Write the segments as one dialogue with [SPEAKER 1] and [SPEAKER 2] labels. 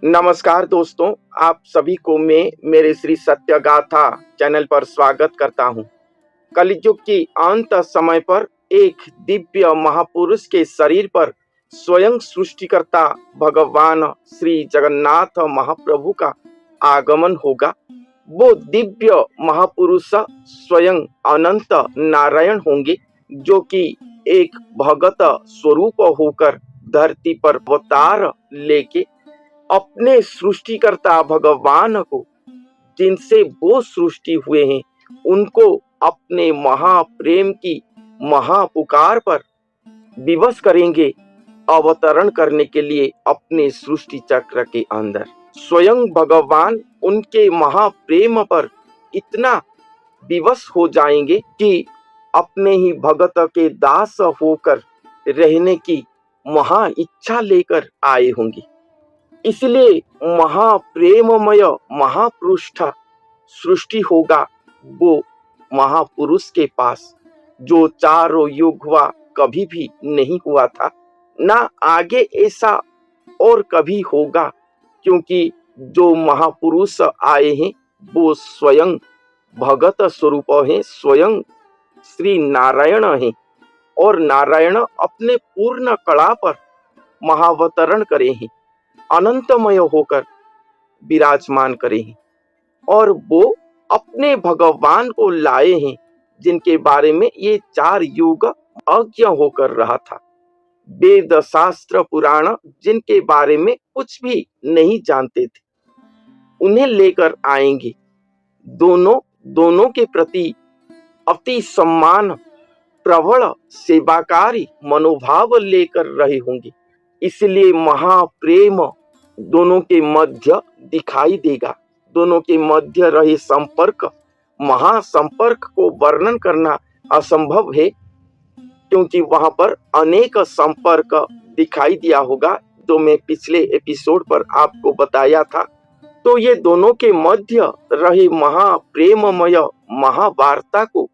[SPEAKER 1] नमस्कार दोस्तों, आप सभी को मैं मेरे श्री सत्य गाथा चैनल पर स्वागत करता हूँ। कलयुग की अंत समय पर एक दिव्य महापुरुष के शरीर पर स्वयं सृष्टिकर्ता भगवान श्री जगन्नाथ महाप्रभु का आगमन होगा। वो दिव्य महापुरुष स्वयं अनंत नारायण होंगे, जो कि एक भगत स्वरूप होकर धरती पर अवतार लेके अपने सृष्टिकर्ता भगवान को, जिनसे वो सृष्टि हुए हैं, उनको अपने महाप्रेम की महापुकार पर विवश करेंगे अवतरण करने के लिए अपने सृष्टि चक्र के अंदर। स्वयं भगवान उनके महाप्रेम पर इतना विवश हो जाएंगे कि अपने ही भगत के दास होकर रहने की महा इच्छा लेकर आए होंगे। इसलिए महाप्रेममय महापृष्ठ सृष्टि होगा वो महापुरुष के पास, जो चारों युग हुआ कभी भी नहीं हुआ था, ना आगे ऐसा और कभी होगा, क्योंकि जो महापुरुष आए हैं वो स्वयं भगत स्वरूप हैं, स्वयं श्री नारायण हैं, और नारायण अपने पूर्ण कला पर महावतरण करे हैं, अनंतमय होकर विराजमान करे हैं, और वो अपने भगवान को लाए हैं, जिनके बारे में ये 4 युग अज्ञ होकर रहा था। वेद शास्त्र पुराण जिनके बारे में कुछ भी नहीं जानते थे, उन्हें लेकर आएंगे। दोनों के प्रति अति सम्मान प्रबल सेवाकारी मनोभाव लेकर रहे होंगे। इसलिए महाप्रेम दोनों के मध्य दिखाई देगा। दोनों के मध्य रहे संपर्क, महासंपर्क को वर्णन करना असंभव है, क्योंकि वहां पर अनेक संपर्क दिखाई दिया होगा, जो मैं पिछले एपिसोड पर आपको बताया था। तो ये दोनों के मध्य रहे महाप्रेममय महावार्ता को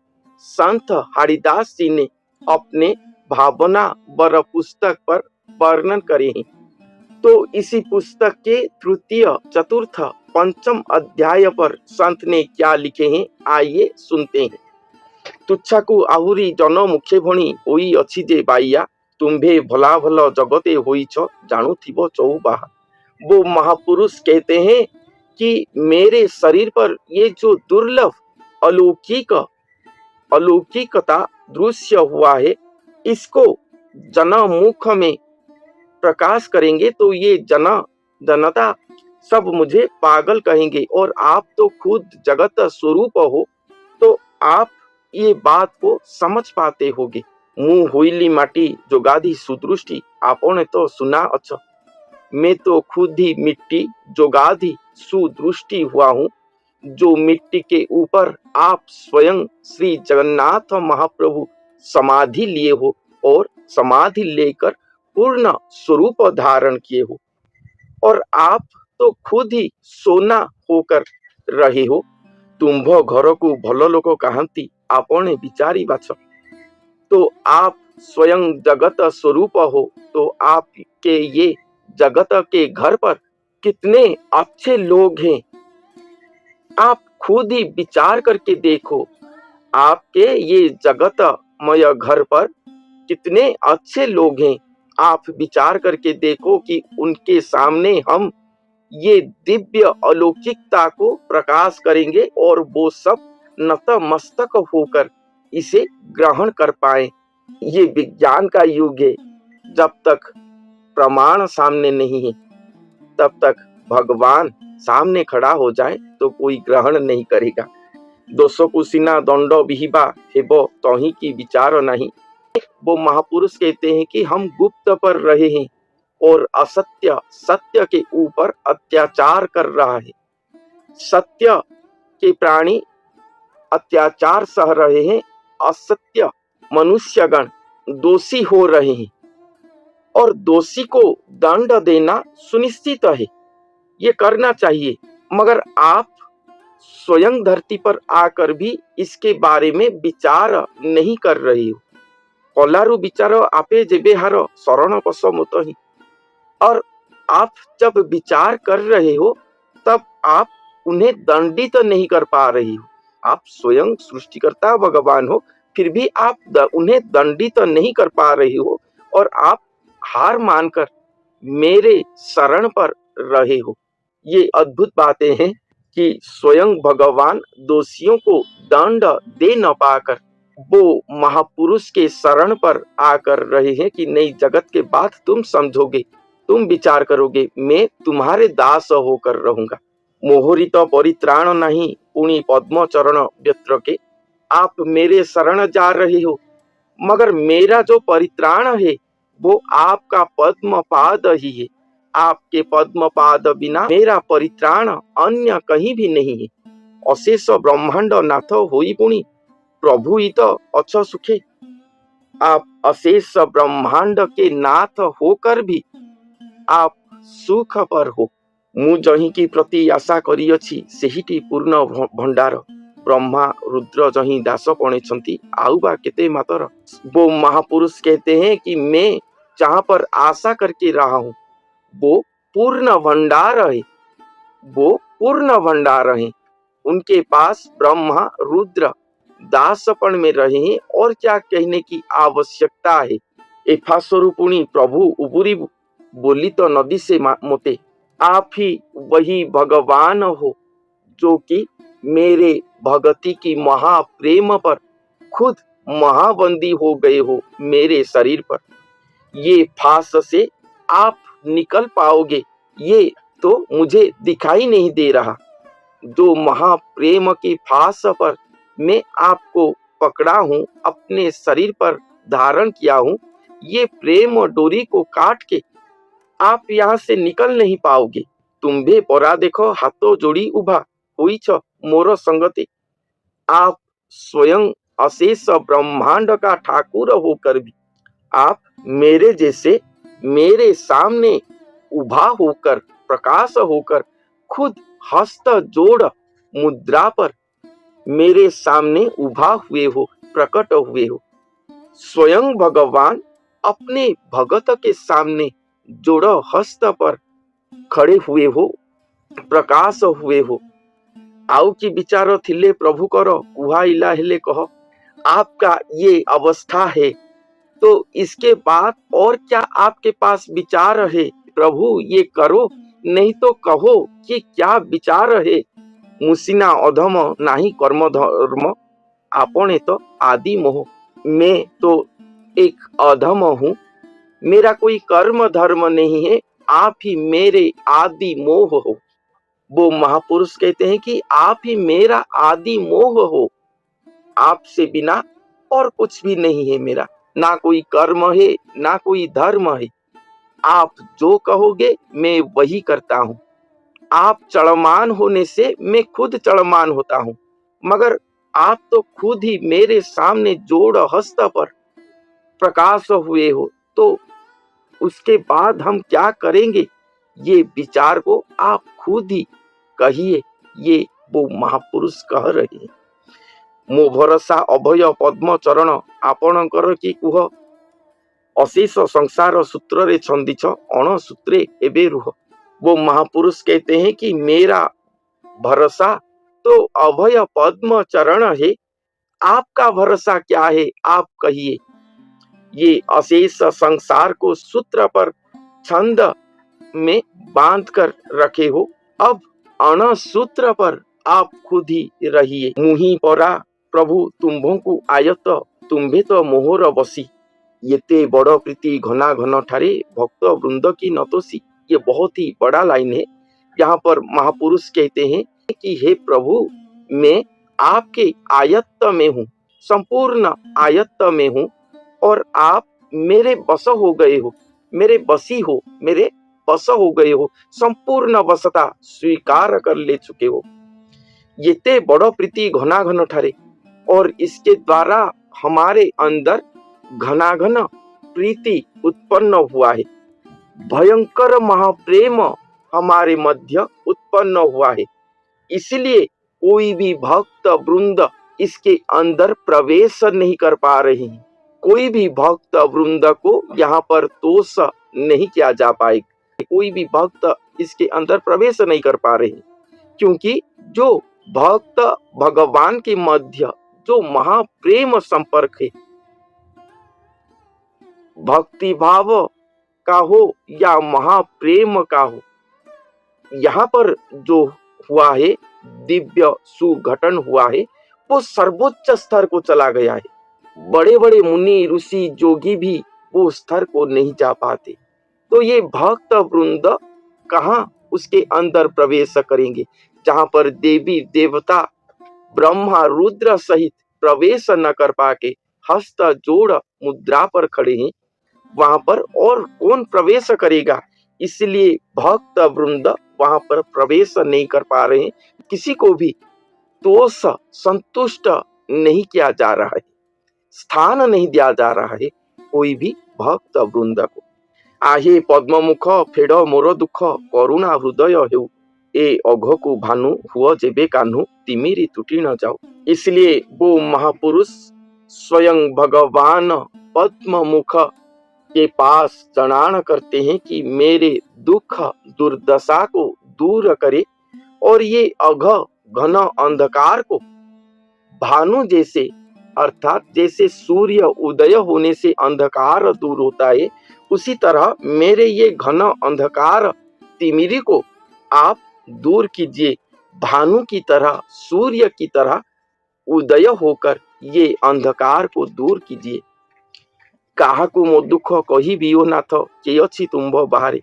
[SPEAKER 1] संत हरिदास जी ने अपने भावना वर पुस्तक पर वर्णन करे हैं। तो इसी पुस्तक के तृतीय, चतुर्थ, पंचम अध्याय पर संत ने क्या लिखे हैं, आइए सुनते हैं। तुच्छाकु आहुरी जन मुखे भणी होई अछि जे बाइया, तुम्भे भला भल जगते होइछ जानुथिबो चौबाहा। वो महापुरुष कहते हैं कि मेरे शरीर पर ये जो दुर्लभ अलौकिकता दृश्य हुआ है, इसको जनमुख में प्रकाश करेंगे तो ये जनता सब मुझे पागल कहेंगे, और आप तो खुद जगत स्वरूप हो, तो आप ये बात को समझ पाते होगे। मुँह हुईली माटी जो गाधी सुदृष्टि आपने तो सुना अच्छा, मैं तो खुद ही मिट्टी जो गाधी सुदृष्टि हुआ हूँ। जो मिट्टी के ऊपर आप स्वयं श्री जगन्नाथ महाप्रभु समाधि लिए हो, और समाधि लेकर पूर्ण स्वरूप धारण किए हो, और आप तो खुद ही सोना होकर रहे हो। तुम्भ घर को भल लोक कहती आपने विचारी बाछ। तो आप स्वयं जगत स्वरूप हो, तो आपके ये जगत के घर पर कितने अच्छे लोग हैं, आप खुद ही विचार करके देखो। आपके ये जगतमय घर पर कितने अच्छे लोग हैं, आप विचार करके देखो कि उनके सामने हम ये दिव्य अलौकिकता को प्रकाश करेंगे, और वो सब नतमस्तक होकर इसे ग्रहण कर पाए। ये विज्ञान का युग है, जब तक प्रमाण सामने नहीं है, तब तक भगवान सामने खड़ा हो जाए तो कोई ग्रहण नहीं करेगा। दोषो कुसीना दंड विहिबा हेबो तही की विचार नहीं। वो महापुरुष कहते हैं कि हम गुप्त पर रहे हैं, और असत्य सत्य के ऊपर अत्याचार कर रहा है। सत्य के प्राणी अत्याचार सह रहे हैं, असत्य मनुष्यगण दोषी हो रहे हैं, और दोषी को दंड देना सुनिश्चित है, ये करना चाहिए। मगर आप स्वयं धरती पर आकर भी इसके बारे में विचार नहीं कर रहे हो। कलारु विचार आपे जेबे हार शरण पस मुत ही। और आप जब विचार कर रहे हो तब आप उन्हें दंडित नहीं कर पा रही हो। आप स्वयं सृष्टिकर्ता भगवान हो, फिर भी आप उन्हें दंडित नहीं कर पा रही हो और आप हार मानकर मेरे शरण पर रहे हो। ये अद्भुत बातें हैं कि स्वयं भगवान दोषियों को दंड दे न पाकर वो महापुरुष के शरण पर आकर रहे हैं कि नहीं, जगत के बाद तुम समझोगे, तुम विचार करोगे, मैं तुम्हारे दास होकर रहूंगा। मोहरित परित्राण नहीं पुनि पद्म चरण व्यत्र के। आप मेरे शरण जा रहे हो, मगर मेरा जो परित्राण है वो आपका पद्म पाद ही है। आपके पद्म पाद बिना मेरा परित्राण अन्य कहीं भी नहीं है। अशेष ब्रह्मांड नाथ होई पुनि प्रभु ही तो अच्छ सुखे। आप अशेष ब्रह्मांड के नाथ होकर भी आप सुख पर हो। मु जही की प्रति आशा करियछि सेहिटी पूर्ण भंडार। ब्रह्मा रुद्र जही दास पणेछंती आउ बा केते मातर। वो महापुरुष कहते हैं कि मैं जहां पर आशा करके रहा हूं वो पूर्ण भंडार है, वो पूर्ण भंडार है। उनके पास ब्रह्मा रुद्र दासपण में रहे हैं और क्या कहने की आवश्यकता है। एफा स्वरूपुणी प्रभु उबुरी बोली तो नदी से मोते। आप ही वही भगवान हो जो कि मेरे भगति की महाप्रेम पर खुद महाबंदी हो गए हो मेरे शरीर पर। ये फांस से आप निकल पाओगे ये तो मुझे दिखाई नहीं दे रहा। जो महाप्रेम की फांस पर मैं आपको पकड़ा हूं, अपने शरीर पर धारण किया हूं, ये प्रेम डोरी को काट के आप यहाँ से निकल नहीं पाओगे। तुम्भे परा देखो हाथों जोड़ी उभा हुई छ मोर संगते। आप स्वयं अशेष ब्रह्मांड का ठाकुर होकर भी आप मेरे जैसे मेरे सामने उभा होकर प्रकाश होकर खुद हस्त जोड़ मुद्रा पर मेरे सामने उभा हुए हो, प्रकट हुए हो। स्वयं भगवान अपने भगत के सामने जोड़ हस्त पर खड़े हुए हो, प्रकाश हुए हो। आउ की विचार थिले प्रभु करो कुहाइला हेले कह। आपका ये अवस्था है तो इसके बाद और क्या आपके पास विचार है? प्रभु ये करो, नहीं तो कहो कि क्या विचार है। मुसिना अधम नाही कर्म धर्म आपने तो आदि मोह। मैं तो एक अधम हूँ, मेरा कोई कर्म धर्म नहीं है, आप ही मेरे आदि मोह हो। वो महापुरुष कहते हैं कि आप ही मेरा आदि मोह हो। आपसे बिना और कुछ भी नहीं है मेरा, ना कोई कर्म है ना कोई धर्म है। आप जो कहोगे मैं वही करता हूँ। आप चलमान होने से मैं खुद चलमान होता हूँ, मगर आप तो खुद ही मेरे सामने जोड़ हस्त पर प्रकाश हुए हो, तो उसके बाद हम क्या करेंगे ये विचार को आप खुद ही कहिए। ये वो महापुरुष कह रहे हैं। मो भरोसा अभय पद्म चरण आपणकर कि कुह। अशेष संसार सूत्र रे छंदिछ अण सूत्रे एबे रुह। वो महापुरुष कहते हैं कि मेरा भरोसा तो अभय पद्म चरण है। आपका भरोसा क्या है आप कहिए। ये अशेष संसार को सूत्र पर छंद में बांध कर रखे हो, अब अण सूत्र पर आप खुद ही रहिए। मुही परा प्रभु तुम्भों को आयत तुम्भे तो मोहर बसी। येते बड़ प्रीति घना घन ठारे भक्त वृंद की नतोसी। ये बहुत ही बड़ा लाइन है। यहाँ पर महापुरुष कहते हैं कि हे प्रभु मैं आपके आयत्त में हूँ, संपूर्ण आयत्त में हूँ और आप मेरे बस हो गए हो, मेरे बसी हो, मेरे बस हो गए हो, संपूर्ण बसता स्वीकार कर ले चुके हो। येते बड़ प्रीति घना घन ठारे, और इसके द्वारा हमारे अंदर घनाघन प्रीति उत्पन्न हुआ है। भयंकर महाप्रेम हमारे मध्य उत्पन्न हुआ है। इसलिए कोई भी भक्त वृंद इसके अंदर प्रवेश नहीं कर पा रहे हैं। कोई भी भक्त वृंद को यहाँ पर तोष नहीं किया जा पाएगा। कोई भी भक्त इसके अंदर प्रवेश नहीं कर पा रहे, क्योंकि जो भक्त भगवान के मध्य जो महाप्रेम संपर्क है, भक्ति भाव का हो या महाप्रेम का हो, यहाँ पर जो हुआ है दिव्य सुघटन हुआ है, वो सर्वोच्च स्तर को चला गया है। बड़े बड़े मुनि ऋषि जोगी भी वो स्तर को नहीं जा पाते। तो ये भक्त वृंद कहाँ उसके अंदर प्रवेश करेंगे, जहां पर देवी देवता ब्रह्मा रुद्र सहित प्रवेश न कर पाके हस्त जोड़ मुद्रा पर खड़े हैं, वहां पर और कौन प्रवेश करेगा। इसलिए भक्त वृंद वहां पर प्रवेश नहीं कर पा रहे हैं। किसी को भी तोष संतुष्ट नहीं किया जा रहा है, स्थान नहीं दिया जा रहा है कोई भी भक्त वृंद को। आहे पद्ममुख फेड़ मोर दुख करुणा हृदय हेउ, ए अघ को भानु हुआ जेबे कान्हू तिमिरी टूटी न जाओ। इसलिए वो महापुरुष स्वयं भगवान पद्ममुख के पास जनान करते हैं कि मेरे दुख दुर्दशा को दूर करे और ये अघ घन अंधकार को भानु जैसे, अर्थात जैसे सूर्य उदय होने से अंधकार दूर होता है, उसी तरह मेरे ये घन अंधकार तिमिरी को आप दूर कीजिए। भानु की तरह, सूर्य की तरह उदय होकर ये अंधकार को दूर कीजिए। काहाकू मो दुख कही भी नाथ के अच्छी तुम्भ बाहरे।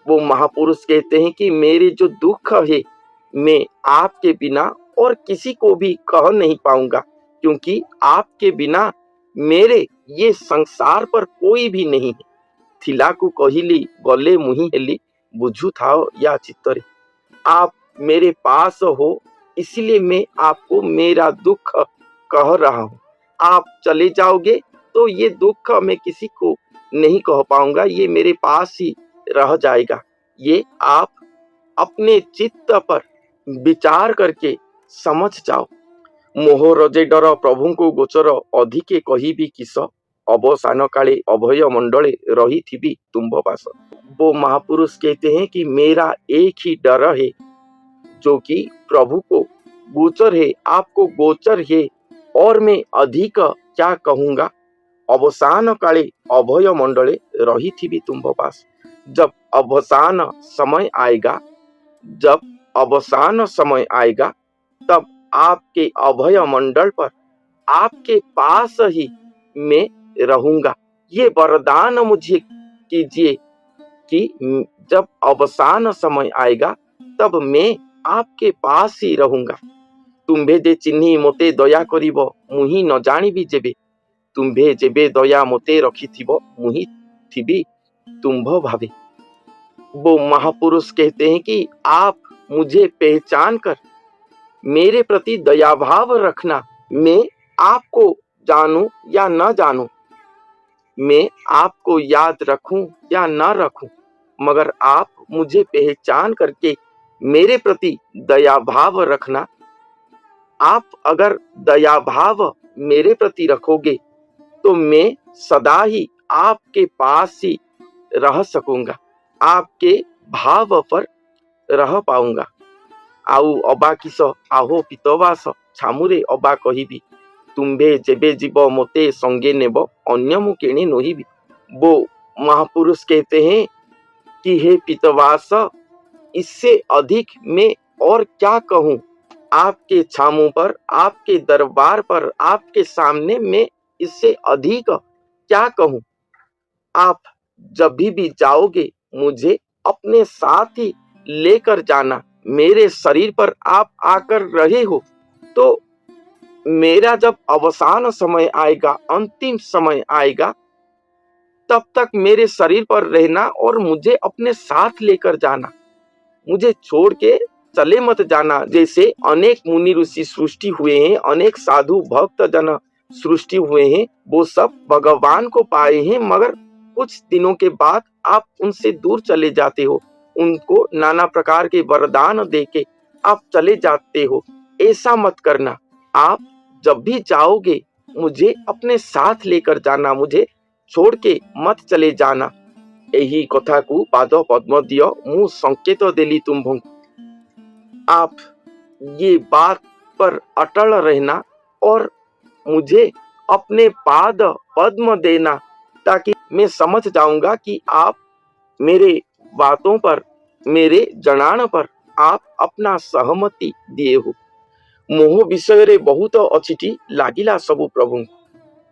[SPEAKER 1] वो महापुरुष कहते हैं कि मेरे जो दुख है मैं आपके बिना और किसी को भी कह नहीं पाऊंगा, क्योंकि आपके बिना मेरे ये संसार पर कोई भी नहीं है। थिलाकू कहिली गले मुही हेली बुझू थाओ या चित्तरे। आप मेरे पास हो इसलिए मैं आपको मेरा दुख कह रहा हूँ। आप चले जाओगे तो ये दुख मैं किसी को नहीं कह पाऊंगा, ये मेरे पास ही रह जाएगा। ये आप अपने चित्त पर विचार करके समझ जाओ। मोह रजे डर प्रभु को गोचर अधिके कही भी किस, अवसान काले अभय मंडले रही थी तुम्भ पास। वो महापुरुष कहते हैं कि मेरा एक ही डर है जो कि प्रभु को गोचर है, आपको गोचर है, और मैं अधिक क्या कहूंगा। अवसान काले अभय मंडले रही थी तुम्भ पास। जब अवसान समय आएगा, जब अवसान समय आएगा तब आपके अभय मंडल पर आपके पास ही मैं रहूंगा। ये वरदान मुझे कीजिए कि जब अवसान समय आएगा तब मैं आपके पास ही रहूंगा। तुम्भे जे चिन्ही मोते दया करिब मुही न जानिबी जेबे, तुम्भे जेबे दया मोते रखिथिब मुही थिबी तुम्भ भावे। वो महापुरुष कहते हैं कि आप मुझे पहचान कर मेरे प्रति दया भाव रखना। मैं आपको जानूं या न जानूं, मैं आपको याद रखूं या न रखूं, मगर आप मुझे पहचान करके मेरे प्रति दया भाव रखना। आप अगर दया भाव मेरे प्रति रखोगे तो मैं सदा ही आपके पास ही रह सकूंगा, आपके भाव पर रह पाऊंगा। आउ अबा किस आहो पितवास छामुरे अबा कहिबी, तुम्भे जेबे जीव मोते संगे नेब अन्य मु केणे नोहिबी। वो महापुरुष कहते हैं कि हे पितवास, इससे अधिक मैं और क्या कहूँ। आपके छामू पर, आपके दरबार पर, आपके सामने मैं इससे अधिक क्या कहूँ। आप जब भी जाओगे मुझे अपने साथ ही लेकर जाना। मेरे शरीर पर आप आकर रहे हो तो मेरा जब अवसान समय आएगा, अंतिम समय आएगा, तब तक मेरे शरीर पर रहना और मुझे अपने साथ लेकर जाना। मुझे छोड़ के चले मत जाना। जैसे अनेक मुनि ऋषि सृष्टि हुए हैं, अनेक साधु भक्त जन सृष्टि हुए हैं, वो सब भगवान को पाए हैं, मगर कुछ दिनों के बाद आप उनसे दूर चले जाते हो, उनको नाना प्रकार के वरदान देके आप चले जाते हो। ऐसा मत करना। आप जब भी जाओगे मुझे अपने साथ लेकर जाना, मुझे छोड़ के मत चले जाना। यही कथा को पाद पद्म दियो मु संकेत देली तुम्भंकु। आप ये बात पर अटल रहना और मुझे अपने पाद पद्म देना, ताकि मैं समझ जाऊंगा कि आप मेरे बातों पर, मेरे जनान पर आप अपना सहमति दिए हो। मोह विषय रे बहुत अछिटी लागिला सबु प्रभु।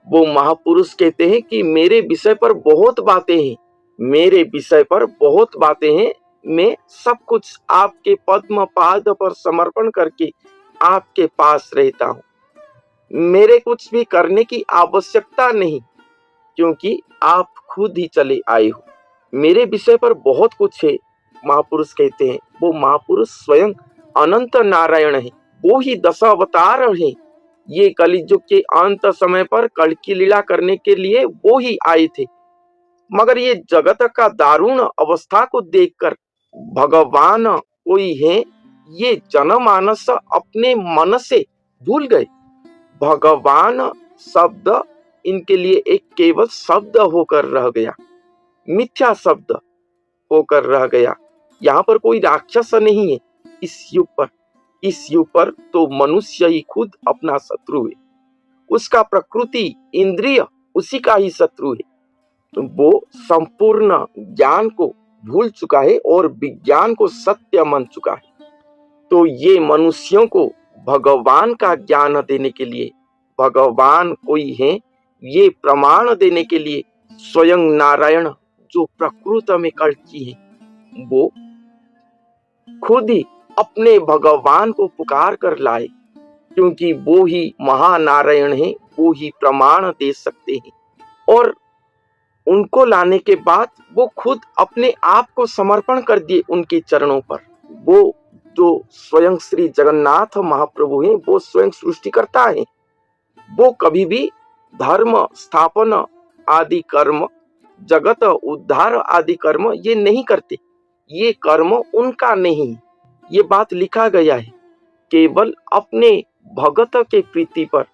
[SPEAKER 1] वो महापुरुष कहते हैं कि मेरे विषय पर बहुत बातें हैं, मेरे विषय पर बहुत बातें हैं। मैं सब कुछ आपके पद्म पाद पर समर्पण करके आपके पास रहता हूँ। मेरे कुछ भी करने की आवश्यकता नहीं, क्योंकि आप खुद ही चले आए हो। मेरे विषय पर बहुत कुछ है, महापुरुष कहते हैं। वो महापुरुष स्वयं अनंत नारायण है, वो ही 10 अवतार है। ये कलियुग के अंत समय पर कल की लीला करने के लिए वो ही आए थे। मगर ये जगत का दारुण अवस्था को देखकर भगवान कोई है, ये जनमानस अपने मन से भूल गए। भगवान शब्द इनके लिए एक केवल शब्द होकर रह गया, मिथ्या शब्द होकर रह गया। यहाँ पर कोई राक्षस नहीं है इस युग पर। इस युग पर तो मनुष्य ही खुद अपना शत्रु है। उसका प्रकृति इंद्रिय उसी का ही शत्रु है। तो वो संपूर्ण ज्ञान को भूल चुका है और विज्ञान को सत्य मान चुका है। तो ये मनुष्यों को भगवान का ज्ञान देने के लिए भगवान कोई है, ये प्रमाण देने के लिए स्वयं नारायण जो प्रकृति में कल्कि है, वो खुद ही अपने भगवान को पुकार कर लाए, क्योंकि वो ही महानारायण है, वो ही प्रमाण दे सकते हैं। और उनको लाने के बाद वो खुद अपने आप को समर्पण कर दिए उनके चरणों पर। वो जो स्वयं श्री जगन्नाथ महाप्रभु हैं, वो स्वयं सृष्टिकर्ता हैं। वो कभी भी धर्म स्थापन आदि कर्म, जगत उद्धार आदि कर्म ये नहीं करते। ये कर्म उनका नहीं, ये बात लिखा गया है। केवल अपने भगत के प्रीति पर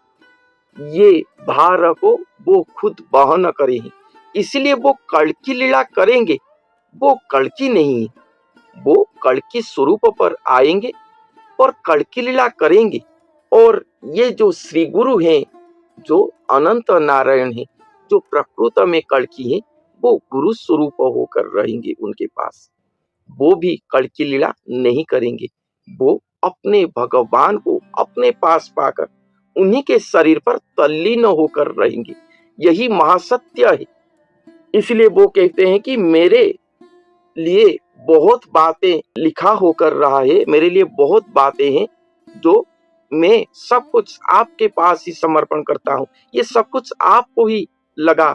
[SPEAKER 1] ये भार को वो खुद वहन करें, इसलिए वो कल्कि लीला करेंगे। वो कल्कि नहीं, वो कल्कि स्वरूप पर आएंगे और कल्कि लीला करेंगे। और ये जो श्री गुरु हैं, जो अनंत नारायण हैं, जो प्रकृति में कल्कि हैं, वो गुरु स्वरूप होकर रहेंगे उनके पास। वो भी कल्कि लीला नहीं करेंगे। वो अपने भगवान को अपने पास पाकर उन्हीं के शरीर पर तल्लीन होकर रहेंगे। यही महासत्य है। इसलिए वो कहते हैं कि मेरे लिए बहुत बातें लिखा होकर रहा है, मेरे लिए बहुत बातें हैं जो मैं सब कुछ आपके पास ही समर्पण करता हूँ। ये सब कुछ आपको ही लगा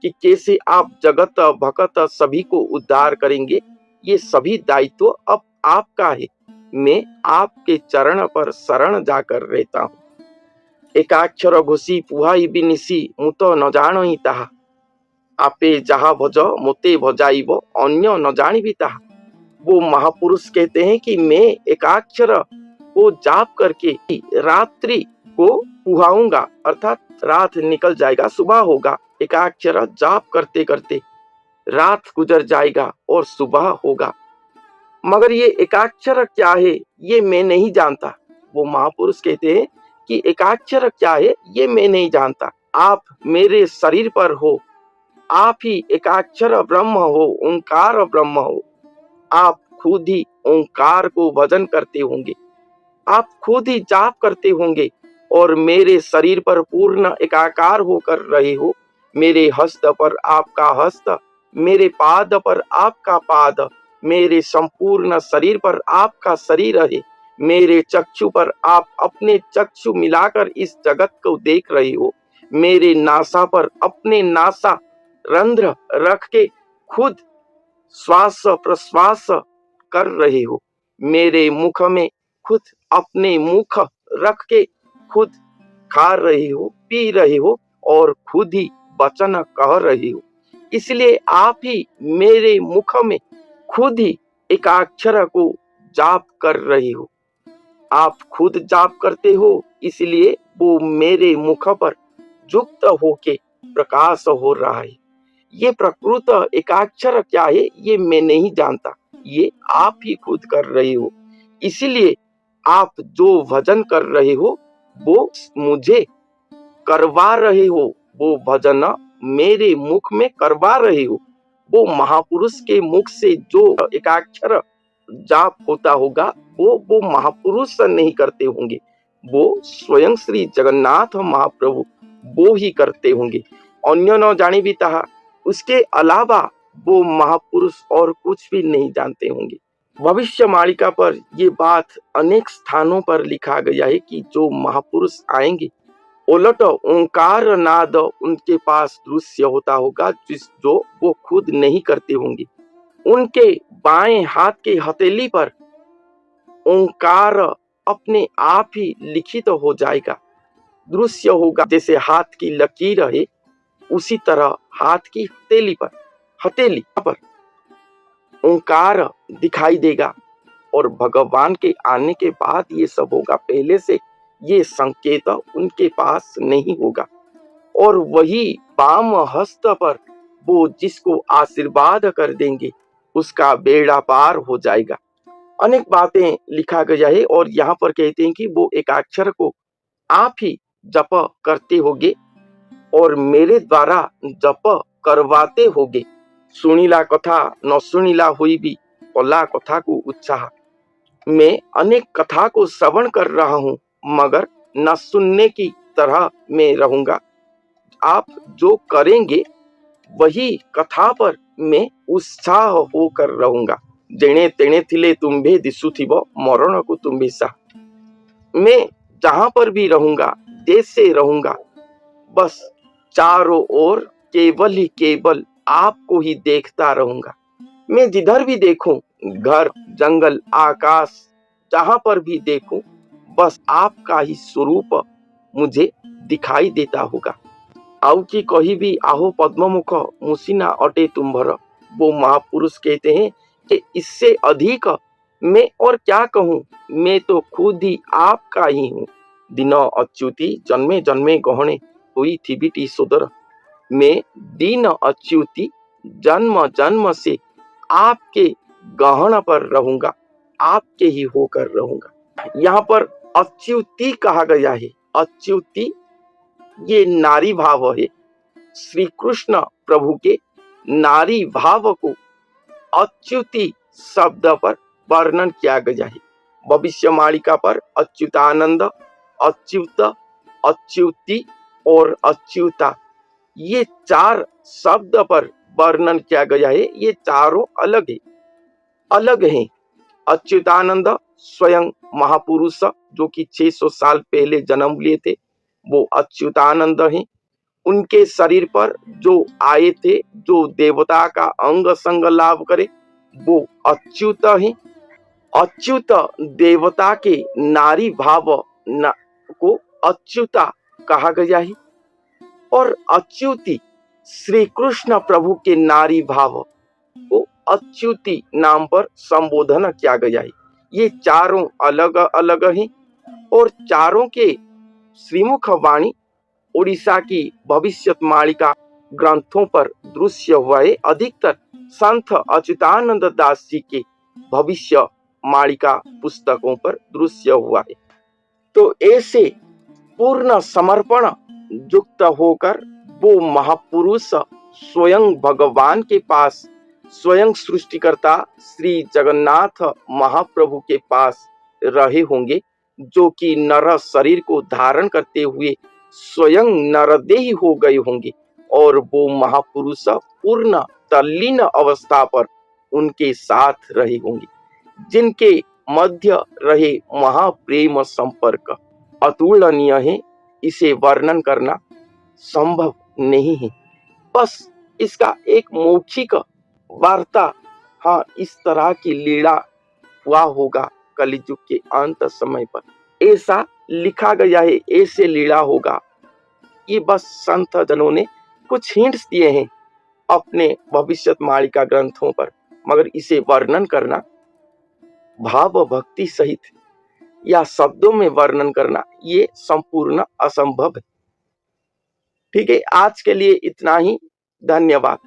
[SPEAKER 1] कि कैसे आप जगत भगत सभी को उद्धार करेंगे। ये सभी दायित्व अब आपका है। मैं आपके चरण पर शरण जाकर रहता हूँ। एकाक्षर घोषी पुहाई बिनिसी मुत न जानी ताहा, आपे जहा भज मोते भजाइब अन्य न जानिबी ताहा। वो महापुरुष कहते हैं कि मैं एकाक्षर को जाप करके रात्रि को पुहाऊंगा, अर्थात रात निकल जाएगा, सुबह होगा। एकाक्षर जाप करते करते रात गुजर जाएगा और सुबह होगा। मगर ये एकाक्षर क्या है, ये मैं नहीं जानता। वो महापुरुष कहते हैं कि एकाक्षर क्या है, ये मैं नहीं जानता। आप मेरे शरीर पर हो, आप ही एकाक्षर ब्रह्म हो, ओंकार ब्रह्म हो। आप खुद ही ओंकार को भजन करते होंगे, आप खुद ही जाप करते होंगे और मेरे शरीर पर पूर्ण एकाकार होकर रहे हो। मेरे हस्त पर आपका हस्त, मेरे पाद पर आपका पाद, मेरे संपूर्ण शरीर पर आपका शरीर है। मेरे चक्षु पर आप अपने चक्षु मिलाकर इस जगत को देख रहे हो। मेरे नासा पर अपने नासा रंध्र रख के खुद श्वास प्रश्वास कर रहे हो। मेरे मुख में खुद अपने मुख रख के खुद खा रहे हो, पी रहे हो और खुद ही वचन कह रहे हो। इसलिए आप ही मेरे मुख में खुद ही एकाक्षर को जाप कर रहे हो। आप खुद जाप करते हो, इसलिए वो मेरे मुख पर युक्त होके प्रकाश हो रहा है। ये प्रकृत एकाक्षर क्या है ये मैं नहीं जानता, ये आप ही खुद कर रहे हो। इसीलिए आप जो भजन कर रहे हो वो मुझे करवा रहे हो, वो भजन मेरे मुख में करवा रहे हो। वो महापुरुष के मुख से जो एकाक्षर जाप होता होगा वो महापुरुष नहीं करते होंगे, वो स्वयं श्री जगन्नाथ महाप्रभु वो ही करते होंगे। अन्य न जाने भी ताहा, उसके अलावा वो महापुरुष और कुछ भी नहीं जानते होंगे। भविष्य मालिका पर ये बात अनेक स्थानों पर लिखा गया है कि जो महापुरुष आएंगे उलट ओंकार नाद उनके पास दृश्य होता होगा जो वो खुद नहीं करते होंगे। उनके बाएं हाथ के हथेली पर ओंकार अपने आप ही लिखित हो जाएगा, दृश्य होगा। जैसे हाथ की लकीर है उसी तरह हाथ की हथेली पर ओंकार दिखाई देगा। और भगवान के आने के बाद ये सब होगा, पहले से ये संकेत उनके पास नहीं होगा। और वही वाम हस्त पर वो जिसको आशीर्वाद कर देंगे उसका बेड़ा पार हो जाएगा। अनेक बातें लिखा गया है और यहाँ पर कहते हैं कि वो एकाक्षर को आप ही जप करते होगे और मेरे द्वारा जप करवाते होगे। सुनीला कथा न सुनीला हुई भी कला कथा को उत्साह। मैं अनेक कथा को श्रवण कर रहा हूँ मगर न सुनने की तरह मैं रहूंगा। आप जो करेंगे वही कथा पर मैं उत्साह होकर रहूंगा। जेणे तेणे थिले तुम्भे दिसुथिब मरण को तुम्भे सा। मैं जहां पर भी रहूंगा, जैसे रहूंगा, बस चारों ओर केवल ही केवल आपको ही देखता रहूंगा। मैं जिधर भी देखूं, घर, जंगल, आकाश, जहां पर भी देखूं, बस आपका ही स्वरूप मुझे दिखाई देता होगा। आउ कि कही भी आहो पद्ममुख मुसीना अटे तुम्भर। वो महापुरुष कहते हैं कि इससे अधिक मैं और क्या कहूं, मैं तो खुद ही आपका ही हूँ। दिन अच्युति जन्मे जन्मे गहने हुई थी बिटी सोदर। मैं दीन अच्युति जन्म जन्म से आपके गहन पर रहूंगा, आपके ही होकर रहूंगा। यहाँ पर अच्युति कहा गया है। अच्युति ये नारी भाव है। श्री कृष्ण प्रभु के नारी भाव को अच्युति शब्द पर वर्णन किया गया है। भविष्य मालिका पर अच्युतानंद, अच्युत, अच्युति और अच्युता ये चार शब्द पर वर्णन किया गया है। ये चारों अलग हैं। अच्युतानंद स्वयं महापुरुष जो कि 600 साल पहले जन्म लिए थे, वो अच्युतानंद हैं। उनके शरीर पर जो आए थे, जो देवता का अंग संग लाभ करे, वो अच्युत हैं। अच्युत देवता के नारी भाव को अच्युता कहा गया है और अच्युति श्री कृष्ण प्रभु के नारी भाव को अच्युति नाम पर संबोधन किया गया है। ये चारों अलग अलग हैं और चारों के श्रीमुख वाणी उड़ीसा की भविष्य मालिका ग्रंथों पर दृश्य हुआ है। अधिकतर संत अच्युतानंद दास जी के भविष्य मालिका पुस्तकों पर दृश्य हुआ है। तो ऐसे पूर्ण समर्पण युक्त होकर वो महापुरुष स्वयं भगवान के पास, स्वयं सृष्टिकर्ता श्री जगन्नाथ महाप्रभु के पास रहे होंगे, जो कि नर शरीर को धारण करते हुए स्वयं नरदेही हो गए होंगे और वो महापुरुष पूर्ण तल्लीन अवस्था पर उनके साथ रहे होंगे, जिनके मध्य रहे महाप्रेम संपर्क अतुलनीय है। इसे वर्णन करना संभव नहीं है। बस इसका एक मौखिक वार्ता, हाँ, इस तरह की लीला हुआ होगा कलियुग के अंत समय पर, ऐसा लिखा गया है, ऐसे लीला होगा। ये बस संत जनों ने कुछ हिंट्स दिए हैं अपने भविष्य मालिका ग्रंथों पर, मगर इसे वर्णन करना भाव भक्ति सहित या शब्दों में वर्णन करना ये संपूर्ण असंभव है। ठीक है, आज के लिए इतना ही। धन्यवाद।